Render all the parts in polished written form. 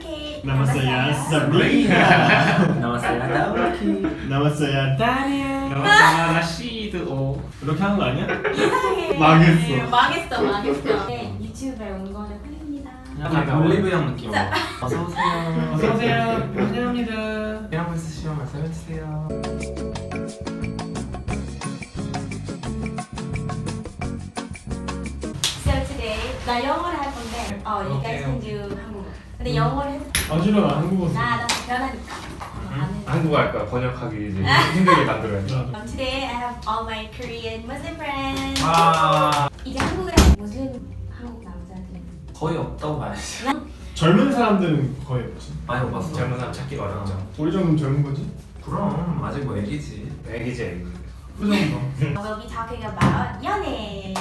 Kate. Nama saya Sabrina. Nama saya Daoki. Nama saya Daniel. Nama saya Rashid. 이렇게 하는 거 아니야? 이상해. 망했어. 망했어. 네, 유튜브에 온 거를 환영합니다. 약간 올리브영 느낌으로. 어서 오세요. 어서 오세요. 환영합니다. 이런 거 있으시면 말씀해 주세요. So today 나 영어를 할 건데, you guys can do 한국어. 근데 영어를 해. 아 싫어 나 한국어 써. 나 변하니까. 안 해. 한국어 할 거야. 번역하기 이제 힘들게 만들어야지. 나도. Today I have all my Korean Muslim friends. 아, 이제 한국에 무슬림 한국 남자들. 거의 없다고 봐야지. 젊은 사람들은 거의 없지. 많이 못 봤어. 젊은 사람 찾기가 어렵죠. 우리 정도는 젊은 거지? 그럼 아직 뭐 애기지. 애기지 애기. 그 정도. We'll be talking about 연애.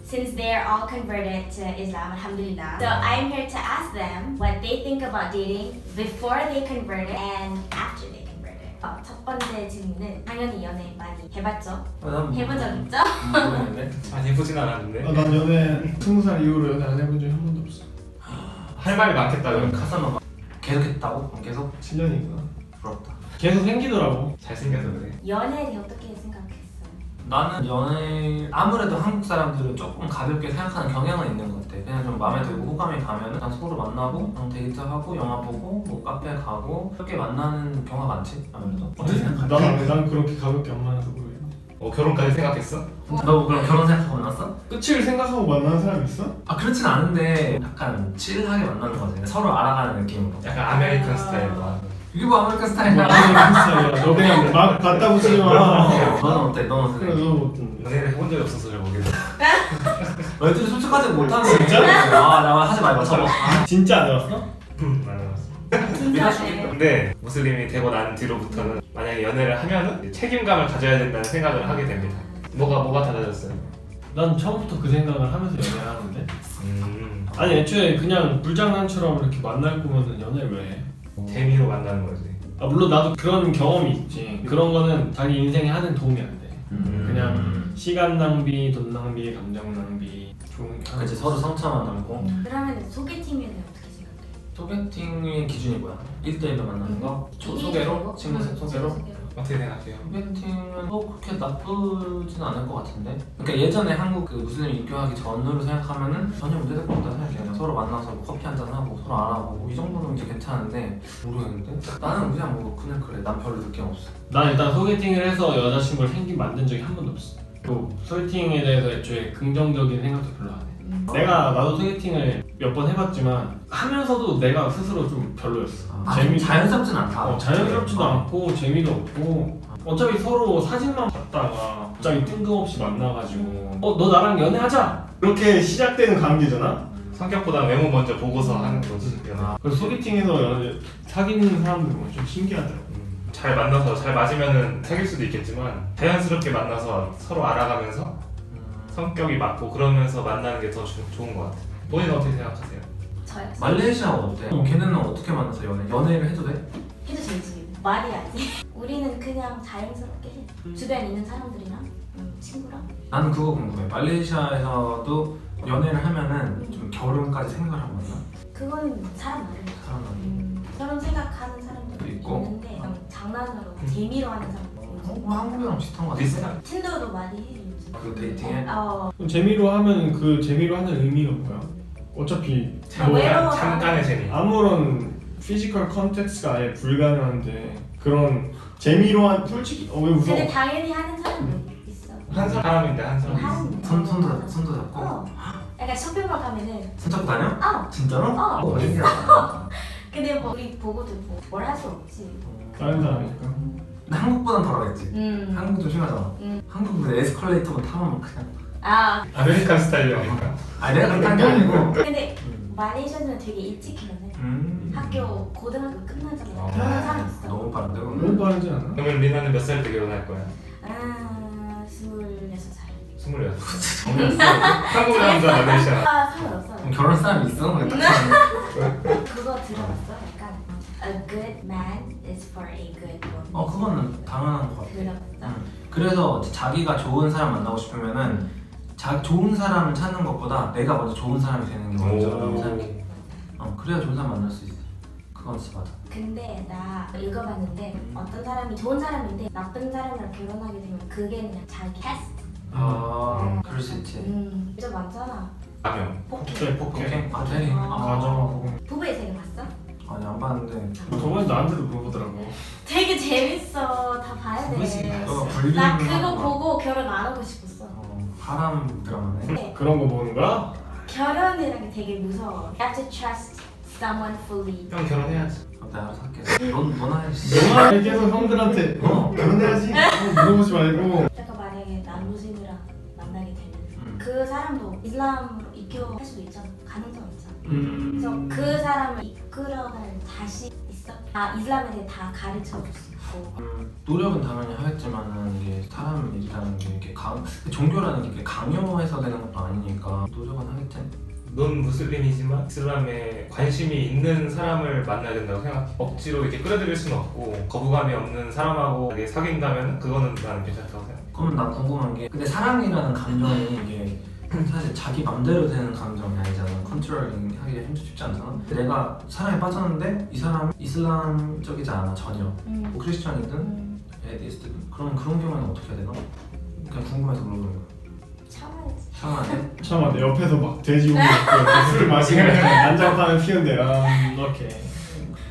Since they're all converted to Islam, alhamdulillah. So I'm here to ask them what they think about dating before they converted and after they converted. 첫 번째 질문은 당연히 연애 많이 해봤죠? 해본 적 있죠? 모르겠네. 아니 해보진 않았는데. 아, 난 연애 20살 이후로 연애 안 해본 적이 한 번도 없어. 할 말이 많겠다. 그럼 카사노가 계속 했다고? 그럼 계속? 7년이구나. 부럽다. 계속 생기더라고. 잘생겨서 그래. 연애에 대해 어떻게 생각했어요? 나는 연애 아무래도 한국 사람들은 조금 가볍게 생각하는 경향은 있는 것 같아. 그냥 좀 마음에 들고 호감이 가면은 그냥 서로 만나고 그냥 데이트하고 영화 보고 뭐 카페 가고 그렇게 만나는 경우가 많지 아무래도. 어떻게 생각해? 난 그렇게 가볍게 안 만나서 모르겠네. 결혼까지 생각했어? 너 그럼 결혼 생각하고 만났어? 끝을 생각하고 만나는 사람 있어? 아 그렇진 않은데 약간 칠하게 만나는 거지. 서로 알아가는 느낌으로. 약간 아메리칸 스타일로. 이게 뭐 아메리칸 스타일이야? 아니 그 스타일이야. 너 그냥 막 갖다 붙이지 마. 너는 어때? 너는 어때? 그래 너 어떤데? 연애를 해본 적이 없어서 잘 모르겠어. 너희들이 솔직하지 못하는 진짜? 나 하지 말고 쳐봐. 진짜 안 해봤어? 진짜 네. 근데 무슬림이 되고 난 뒤로부터는 만약에 연애를 하면은 책임감을 가져야 된다는 생각을 하게 됩니다. 뭐가 달라졌어요? 난 처음부터 그 생각을 하면서 연애를 하는데. 음, 아니 애초에 그냥 불장난처럼 이렇게 만날 거면은 연애를 왜 해? 재미로 만나는 거지. 아 물론 나도 그런 경험이 있지. 그런 거는 자기 인생에 하는 도움이 안 돼. 그냥 시간 낭비, 돈 낭비, 감정 낭비 좋은 게 그치 서로 상처만 남고. 그러면 소개팅에 대해 어떻게 생각해? 소개팅의 기준이 뭐야? 1대1로 만나는 거? 소개로? 친구 소개로? 어떻게 생각해요? 소개팅은 뭐 그렇게 나쁘진 않을 것 같은데. 그러니까 예전에 한국 그 무슬림 입교하기 전으로 생각하면은 전혀 문제될 거 없다 생각해. 그냥 서로 만나서 뭐 커피 한잔 하고 서로 알아보고 이 정도는 이제 괜찮은데 모르겠는데. 나는 그냥 뭐 그냥 그래. 난 별로 느낌 없어. 난 일단 소개팅을 해서 여자친구를 만든 적이 한 번도 없어. 또 소개팅에 대해서 애초에 긍정적인 생각도 별로 안 해. 나도 소개팅을 몇 번 해봤지만 하면서도 내가 스스로 좀 별로였어. 자연스럽진 않다. 자연스럽지도 않고 재미도 없고 어차피 서로 사진만 봤다가 갑자기 뜬금없이 만나가지고 너 나랑 연애하자! 이렇게 시작되는 관계잖아? 성격보다 외모 먼저 보고서 하는 거지. 연애. 그래서 소개팅에서 사귀는 사람들은 좀 신기하더라고. 잘 만나서 잘 맞으면은 사귈 수도 있겠지만 자연스럽게 만나서 서로 알아가면서 성격이 맞고 그러면서 만나는 게 더 좋은 것 같아. 본인은 어떻게 생각하세요? 저요? 말레이시아 어때? 걔네는 어떻게 만나서 연애를 해도 돼? 해도 되지. 말해야지. 우리는 그냥 자연스럽게 해. 주변에 있는 사람들이랑 친구랑. 나는 그거 궁금해. 말레이시아에서도 연애를 하면은 좀 결혼까지 생각을 하고 있나? 그거는 사람 말이야. 사람은 그런 생각하는 사람들도 있고. 있는데 그냥 장난으로 재미로 하는 사람도 있고. 한국이랑 비슷한 거 같아. 비슷한? 틴더도 많이 해 요즘. 그 데이팅에? 그럼 재미로 하면 그 재미로 하는 의미가 뭐야? 어차피 잠깐의 재미. 아무런 피지컬 컨텍스가 아예 불가능한데 그런 재미로 한 솔직히 왜 웃어? 근데 당연히 하는 사람도 있어. 한 사람인데 한 사람. 하는데. 손도 잡고? 약간 쇼핑몰 가면은 손 잡고 다녀? 진짜로? 어. 근데 뭐 우리 보고도 뭘 할 수 없지. 다른 사람이니까. 근데 한국보단 덜하겠지. 한국 좀 심하잖아. 한국은 에스컬레이터만 타면 그냥. 아메리칸 스타일이니까. 내가 그렇게 한 게 아니고. 근데 말레이시아는 되게 일찍 결혼해. 학교 고등학교 끝나자마자 결혼한 사람 있어. 너무 빠른데 너무 그건? 빠르지 않아? 그러면 리나는 몇 살 때 결혼할 거야? 26살. 26. 한국 남자 말레이시아. 36살. 그럼 결혼 사람이 있어? 그거 들어봤어? 약간 A good man is for a good woman. 그거는 당연한 것 같아. 들어봤어? 그래서 자기가 좋은 사람 만나고 싶으면은 좋은 사람을 찾는 것보다 내가 먼저 좋은 사람이 되는 게 먼저라고 생각해. 그래야 좋은 사람 만날 수 있어. 그건 진짜 맞아. 근데 나 읽어봤는데 어떤 사람이 좋은 사람인데 나쁜 사람이랑 결혼하게 되면 그게 그냥 자기 테스트. 그럴 수 있지. 진짜 많잖아. 라면. 폭행. 폭행. 아 대리. 맞아. 부부의 세계 봤어? 아니 안 봤는데. 저번에 나한테도 물어보더라고. 되게 재밌어. 다 봐야 돼. 불륜. 나 그거 보고 결혼 안 하고 싶었어. 하람 드라마네. 그런 거 보는 거야? 결혼이라는 게 되게 무서워. You have to trust someone fully. 형 결혼해야지. 내가 알아서 할게. 넌 해야지. 너가 계속 형들한테 결혼해야지 물어보지 말고. 내가 만약에 남무슬림이랑 만나게 되면 그 사람도 이슬람으로 입교할 수도 있잖아. 가능성 있잖아. 그래서 그 사람을 이끌어갈 자신 있어? 이슬람에 대해 다 가르쳐 줄 수 있고. 노력은 당연히 하겠지만은 이게 사람이라는 게 이렇게 종교라는 게 강요해서 되는 것도 아니니까 노력은 하겠지. 넌 무슬림이지만 이슬람에 관심이 있는 사람을 만나야 된다고 생각해. 억지로 이렇게 끌어들일 수는 없고 거부감이 없는 사람하고 이게 사귄다면 그거는 나는 괜찮다고 생각해. 그러면 난 궁금한 게 근데 사랑이라는 감정이 이게 사실 자기 맘대로 되는 감정이 아니잖아. 컨트롤링 하기가 쉽지 않잖아. 내가 사랑에 빠졌는데 이 사람이 이슬람적이지 않아 전혀. 뭐 크리스천이든 에디스트든 그럼 그런 경우에는 어떻게 해야 되나? 그냥 궁금해서 물어보는 거야. 참아야지. 참아야 돼? 잠깐만 내 옆에서 막 돼지고기 먹고 술을 마시면 난장판을 피우는데 이렇게.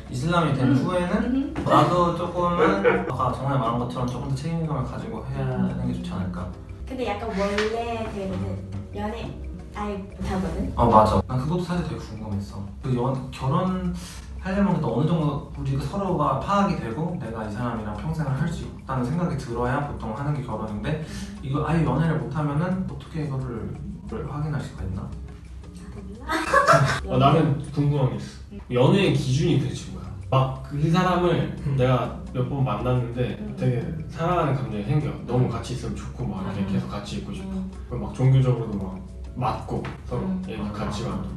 이슬람이 된 후에는 나도 조금은 아까 전에 말한 것처럼 조금 더 책임감을 가지고 해야 하는 게 좋지 않을까. 근데 약간 원래대로는 연애 아예 못하거든? 맞아. 난 그것도 사실 되게 궁금했어. 결혼 하려면 또 어느 정도 우리가 서로가 파악이 되고 내가 이 사람이랑 평생을 할 수 있다는 생각이 들어야 보통 하는 게 결혼인데 이거 아예 연애를 못하면은 어떻게 이거를 확인할 수가 있나? 나는 궁금한 게 있어. 연애의 기준이 도대체 뭐야? 막 그 사람을 내가 몇 번 만났는데 되게 사랑하는 감정이 생겨. 너무 같이 있으면 좋고 막 이렇게 계속 같이 있고 싶어. 그리고 막 종교적으로도 막 맞고 서로 얘기 같이 맞고.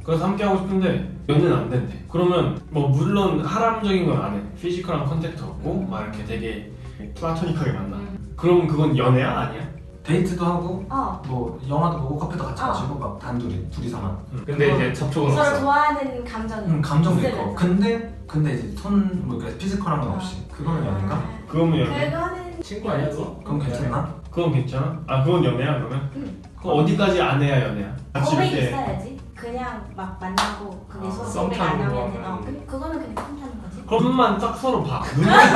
그래서 함께 하고 싶은데 연애는 안 된대. 그러면 뭐 물론 하람적인 건 안 해. 피지컬한 컨택트 없고 막 이렇게 되게 플라토닉하게 만나. 그러면 그건 연애야? 아니야? 데이트도 하고 뭐 영화도 보고 커피도 같이 마시고 막 둘이서만. 근데 이제 접촉은 서로 없어. 좋아하는 감정이 감정도 있고. 있으면서. 근데 이제 뭐 피지컬한 건 없이. 그거는 연애인가? 그러면 연애? 그거는 친구 아니야 그거? 그럼 괜찮나? 그건 괜찮아? 그건 연애야 그러면? 그럼 어디까지 안 해야 연애야? 같이 고백이 이렇게 있어야지. 그냥 막 만나고 근데 서로 썸 고백 안 타는 하면은 거. 그거는 그냥 썸 타는 거지. 그럼 눈만 딱 서로 봐. 눈만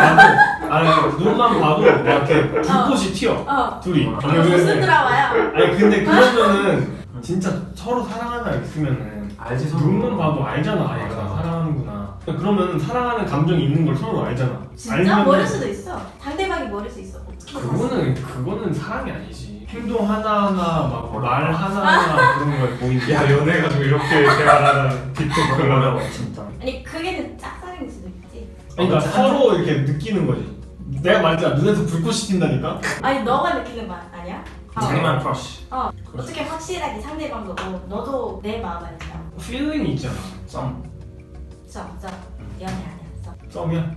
봐도 눈만 봐도 막 이렇게 불꽃이 튀어. 둘이. 무슨 드라마야? 아니 근데 그러면은 진짜 서로 사랑하나 있으면은 알지 서로. 눈만 봐도 알잖아. 얘가 사랑하는구나. 그러면 사랑하는 감정이 있는 걸 서로 알잖아. 진짜 알면은 모를 수도 있어. 상대방이 모를 수 있어. 그거는 사랑이 아니지. 행동 하나하나 막 말 하나하나 그런 걸 보이지. 야 연애가지고 이렇게 대화하는 딥톡 그런 어려워 진짜. 아니 그게는 짝사랑일 수도 있지. 그러니까 서로 이렇게 느끼는 거지. 내가 말했잖아. 눈에서 불꽃이 튄다니까. 아니 너가 느끼는 거 아니야? 자기만 크러쉬. 어떻게 확실하게 상대방도 너도 내 마음 알잖아. 필링이 있잖아. 썸. 연애 아니야. 썸이야?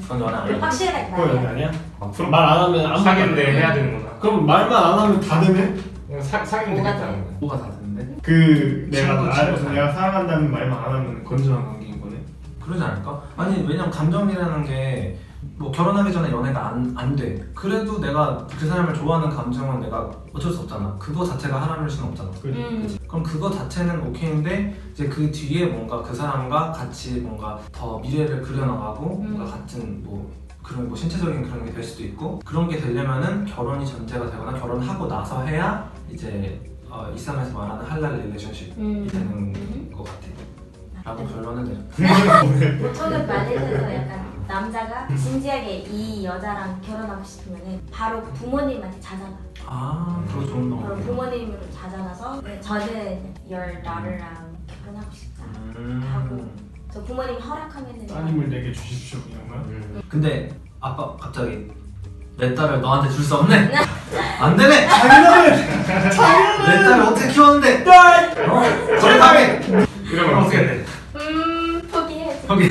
그건 연애 아니야. 확실하게 그거 연애 말해. 아니야? 그럼 말 안 하면 아무 사귀는데 해야 되는구나. 그럼 말만 안 하면 다 되네? 그냥 사귀면 뭐가 되겠다는 거야. 뭐가 다 되는데? 내가 내가 사랑한다는 말만 안 하면 건전한 관계인 거네. 그러지 않을까? 아니 왜냐면 감정이라는 게 뭐 결혼하기 전에 연애가 안 돼. 그래도 내가 그 사람을 좋아하는 감정은 내가 어쩔 수 없잖아. 그거 자체가 하람일 수는 없잖아. 그치? 그럼 그거 자체는 오케이인데 이제 그 뒤에 뭔가 그 사람과 같이 뭔가 더 미래를 그려나가고 뭔가 같은 뭐 그런 뭐 신체적인 그런 게 될 수도 있고 그런 게 되려면은 결혼이 전제가 되거나 결혼하고 나서 해야 이제 이슬람에서 말하는 할랄 릴레이션십이 되는 것 같아. 라고 결론을 내려. 보통은 말레이시아에서 약간 남자가 진지하게 이 여자랑 결혼하고 싶으면은 바로 부모님한테 찾아가. 그거 좋은 바로 방법이야. 부모님으로 찾아가서 저는 your daughter랑 결혼하고 싶다 하고 저 부모님 허락하면은 따님을 내게 주십시오 이런 거야? 근데 아빠 갑자기 내 딸을 너한테 줄 수 없네? 안 되네! 내 딸을 어떻게 키웠는데? 거래당해! 이러면 어떻게 돼? 포기해야지. 거기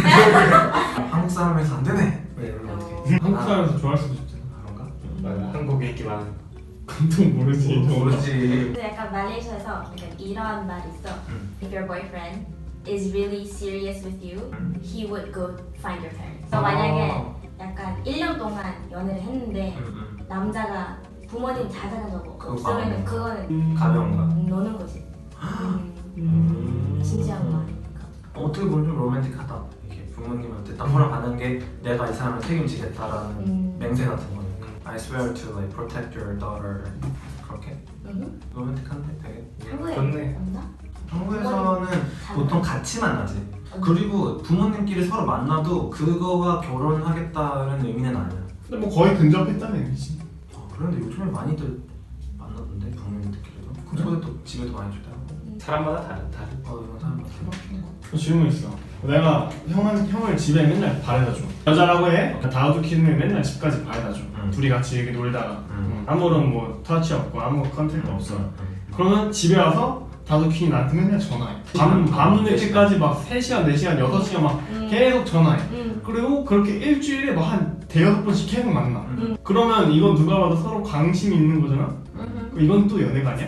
한국 사람에서 안 되네! 왜 이러면 어떡해. 한국 사람에서 좋아할 수도 있잖아. 그런가? 맞아. 한국에 인기 많은. 그건 모르지. 모르지. 근데 약간 말레이시아에서 약간 이런 말이 있어. If your boyfriend is really serious with you, he would go find your parents. So 만약에 약간 1년 동안 연애를 했는데 남자가 부모님 자자는 적 없으면 그거는 가벼운 거야. 노는 거지. 진지한 거 아니니까. 어떻게 보면 좀 로맨틱하다. 이렇게 부모님한테 딱 허락받는 게 내가 이 사람을 책임지겠다라는 맹세 같은 거니까. I swear to like protect your daughter. 그렇게 로맨틱한데 되게. 한국에 좋네. 없나? 한국에서는 보통 같이 만나지. 그리고 부모님끼리 서로 만나도 그거와 결혼하겠다는 의미는 아니야. 근데 뭐 거의 근접했다는 얘기지. 그런데 요즘에 많이들 만나던데 부모님들끼리도. 그쪽에 또 집에도 많이 주더라고. 사람마다 다른. 이런 사람 같아. 질문 있어. 내가 형을 집에 맨날 바래다 줘. 여자라고 해? 다우드 키는 맨날 집까지 바래다 줘. 둘이 같이 이렇게 놀다가 아무런 뭐 터치 없고 아무 컨택도 없어. 그러면 집에 와서 다우드 키는 나한테 맨날 전화해. 밤 늦게까지 막 3시간, 4시간, 6시간 막 계속 전화해. 그리고 그렇게 일주일에 막 한 대여섯 번씩 계속 만나. 그러면 이건 누가 봐도 서로 관심이 있는 거잖아? 이건 또 연애가 아니야?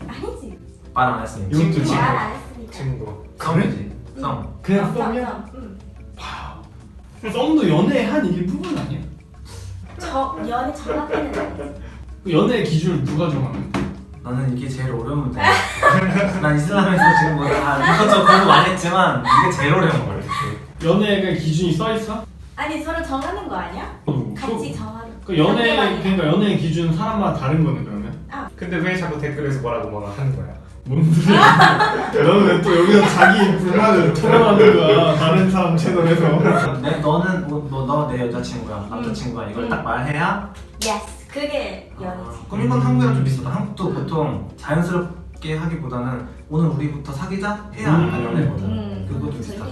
아니지. 말 안 했으니. 이건 또 친구. 말 안 했으니까. 친구. 썸이지. 썸. 그냥 썸이야? 썸도 연애의 한 일부분 아니야? 저 연애 정확히는 아니지. 그 연애의 기준을 누가 정하는데? 나는 이게 제일 어려운 문제야. 난 이슬람에서 지금 뭐다 이것저것 공부 많이 했지만 이게 제일 어려운 거야. 연애의 기준이 써 있어? 아니 서로 정하는 거 아니야? 같이 정하는. 그 연애 상대방이랑. 그러니까 연애의 기준 사람마다 다른 거네 그러면? 근데 왜 자꾸 댓글에서 뭐라고 하는 거야? 뭔 소리야? 너는 왜 또 여기서 자기 불만을 토론하는 거야? 다른 사람 채널에서. 너는 너 내 여자친구야, 남자친구야 이걸 딱 말해야. Yes, 그게 연애지. 그럼 이건 한국이랑 좀 비슷하다. 한국도 보통 자연스럽게 하기보다는 오늘 우리부터 사귀자 해야 연애거든. 그거 좀 비슷하다.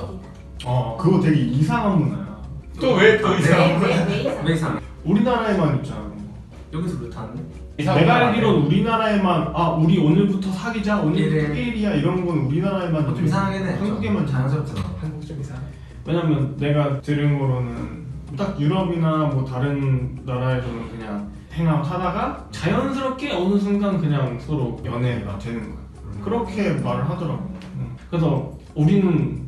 그거 되게 이상한 문화야. 또 왜 또 이상한 거야? 왜 이상해? 우리나라에만 있잖아. 그런 거. 여기서 그렇다는데? 내가 알기로는 우리나라에만 우리 오늘부터 사귀자 오늘부터 일일. 1일이야 이런 건 우리나라에만 좀 이상하긴 해. 한국에만 자연스럽잖아. 한국 좀 이상해. 왜냐면 내가 들은 거로는 딱 유럽이나 뭐 다른 나라에서는 그냥 행아웃 하다가 자연스럽게 어느 순간 그냥 서로 연애가 되는 거야. 그렇게 말을 하더라고. 그래서 우리는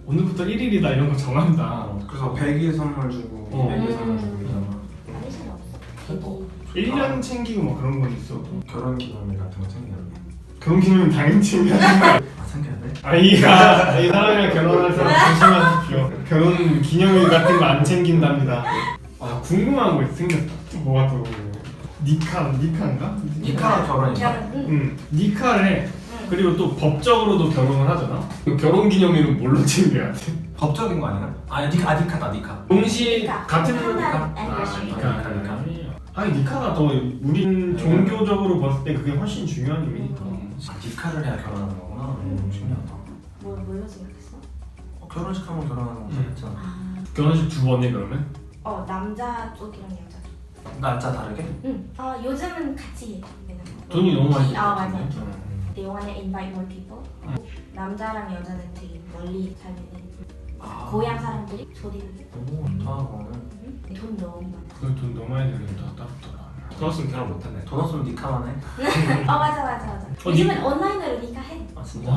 오늘부터 1일이다 이런 거 정한다. 그래서 100일 선물 주고 200일 선물 주고 이러잖아. 관심 없어. 1년 챙기고 뭐 그런 건 있어도 결혼 기념일 같은 거 챙겨야 돼. 그런 기념은 당연히 챙겨야지. 챙겨야 돼? 이 사람이랑 결혼할 사람 조심하십시오. 결혼 기념일 같은 거 안 챙긴답니다. 궁금한 거 생겼다. 뭐가 또 니카인가? 니카가 결혼이야. 니카를 해. 그리고 또 법적으로도 결혼을 하잖아. 그 결혼 기념일은 뭘로 챙겨야 돼? 법적인 거 아니야? 니카다 니카. 동시 같은 한달 니카. 아니 니카가 더 우린 종교적으로 봤을 때 그게 훨씬 중요한 의미니까. 니카를 해야 결혼하는 거구나. 신기하다. 뭘로 생각했어? 결혼식 하면 결혼하는 거 했잖아. 결혼식 2번에 그러면? 남자 쪽이랑 여자 쪽. 날짜 다르게? 응. 요즘은 같이 해. 왜냐면 돈이 너무 많이 맞아. 들었네. They wanna invite more people. 남자랑 여자는 되게 멀리 살면은 고향 사람들이 초대를 해. 오, 좋다 그거는. 돈 너무 많아. 그돈 너무 많이 들으면 더 따뜻하다. 돈 없으면 결혼 못하네. 돈 없으면 니카만 해? 맞아. 요즘은 온라인으로 니카해. 진짜?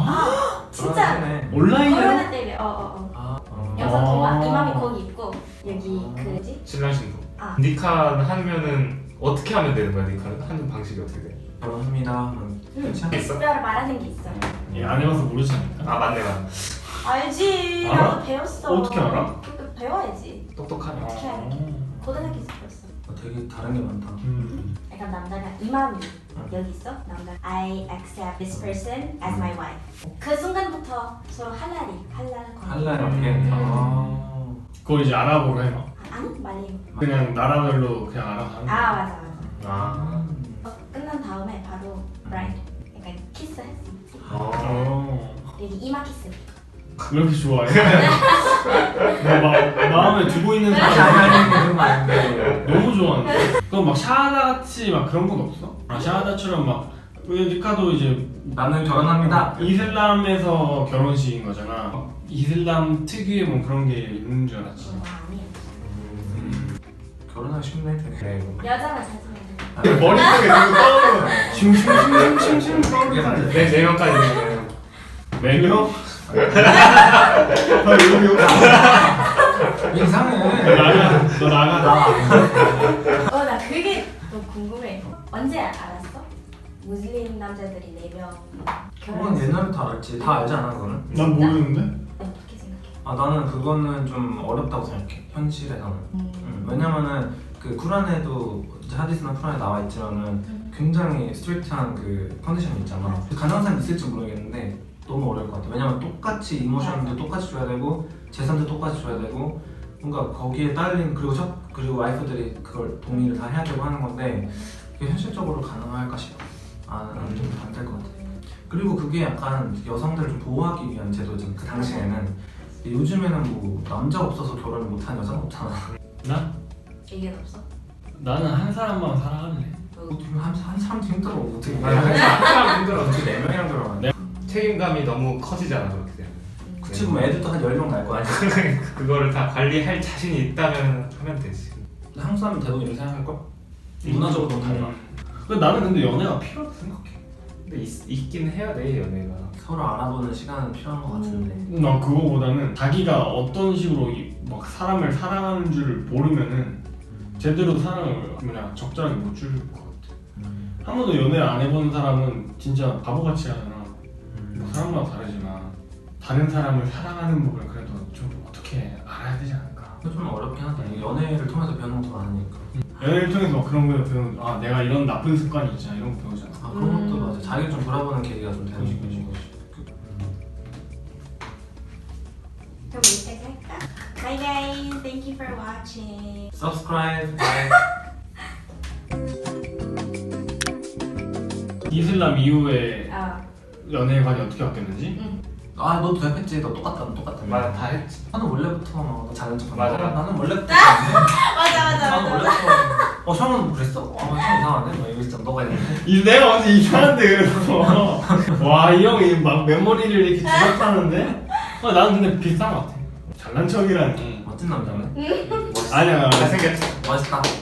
진짜. 온라인으로? 코로나 때문에 여자 동화 이맘이 거기 있고 여기 그 뭐지? 신랑 신부. 니카는 하면은 어떻게 하면 되는 거야? 니카는 하는 방식이 어떻게 돼? 결혼합니다 하면 끝이야? 있어? 특별히 말하는 게 있어. 안 해봐서 모르지 않을까? 맞네. 알지. 알아? 나도 배웠어. 어떻게 알아? 그러니까 배워야지. 똑똑하네. 어떻게 알게? 고등학교 때 배웠어. 되게 다른 게 많다. 약간 남자가 이맘이 여기 있어. 남자 I accept this person as my wife. 그 순간부터 서로 할랄 할래 그걸 이제 아랍어로 해봐. 아니 말해요. 그냥 나라별로 그냥 알아서 하는 거야. 맞아. 끝난 다음에 바로 브라이드. 약간 키스 했어. 여기 이마 키스. 왜 이렇게 좋아해? 너 마음에 두고 있는 사람 그런 거 아닌데. 너무 좋아하는데. 그럼 막 샤하다 같이 막 그런 건 없어? 샤하다처럼 막 니카도 이제 나는 결혼합니다. 이슬람에서 결혼식인 거잖아. 이슬람 특유의 뭐 그런 게 있는 줄 알았지. 아니야. 결혼하기 쉽네 되게. 여자만 찾으면 내 머릿속에 지금 떠오르는 슝슝슝슝슝 떠오르는 네 명까지 되는 4명? 너 이거 왜 이상해? 너 나가. 나 그게 또 궁금해. 언제 알았어? 무슬림 남자들이 4명 그건 결혼했어. 옛날부터 알았지. 다 알지 않아 그거는? 난 모르는데? 어떻게 생각해? 아 나는 그거는 좀 어렵다고 생각해. 현실에서는. 왜냐면은 그 쿠란에도 이제 하디스나 쿠란에 나와 있지만은 굉장히 스트릭트한 그 컨디션이 있잖아. 가능한 있을지 모르겠는데 너무 어려울 것 같아. 왜냐면 똑같이 이모션도 똑같이 줘야 되고 재산도 똑같이 줘야 되고 뭔가 거기에 딸린 그리고 와이프들이 그걸 동의를 다 해야 되고 하는 건데 그게 현실적으로 가능할까 싶어. 좀안될 것 같아. 그리고 그게 약간 여성들을 좀 보호하기 위한 제도지. 그 당시에는 요즘에는 뭐 남자 없어서 결혼을 못하는 여자는 없잖아. 나? 의견 없어? 나는 한 사람만 사랑할래. 한 사람도 힘들어. 어떻게 한 사람 힘들어. 어떻게 4명이랑 결혼하냐? 책임감이 너무 커지잖아 그렇게 되면. 그치 그럼 애들도 한 10명 날 거야. 그거를 다 관리할 자신이 있다면 하면 되지. 한국 사람은 대부분 이렇게 생각할걸? 문화적으로 너무 달라. 나는 근데 연애가 필요하다고 생각해. 근데 있긴 해야 돼 연애가. 서로 알아보는 시간은 필요한 것 같은데. 난 그거보다는 자기가 어떤 식으로 막 사람을 사랑하는 줄 모르면은 제대로 사랑을 적절하게 못 줄 것 같아. 한 번도 연애를 안 해본 사람은 진짜 바보같이 하잖아. 뭐 사람마다 다르지만 다른 사람을 사랑하는 법을 그래도 좀 어떻게 알아야 되지 않을까. 좀 어렵긴 하다. 이게 연애를 통해서 배우는 것도 많으니까. 연애를 통해서 막 그런 거 배우는 내가 이런 나쁜 습관이 있잖아 이런 거 배우잖아. 아 그런 것도 맞아. 자기를 좀 돌아보는 계기가 좀 되는 그치, 거지. 그럼 여기까지 할까? Bye guys, thank you for watching. Subscribe, bye. 이슬람 이후에 어, 연애관이 어떻게 바뀌었는지? 아 너도 대했지. 너 똑같다. 맞아 다 했지. 나는 원래부터 너 잘난 척 맞아. 나는 원래부터 맞아. 나는 원래부터 형은 뭐 그랬어? 형 이상하네? 뭐 이거 진짜 너가 했는데 내가 언제 이상한데 그래서 와 이 형이 막 메모리를 이렇게 지적하는데 나는 근데 비슷한 것 같아. 잘난 척이라니. 멋진 남자네? 아니야. 잘생겼지. 멋있다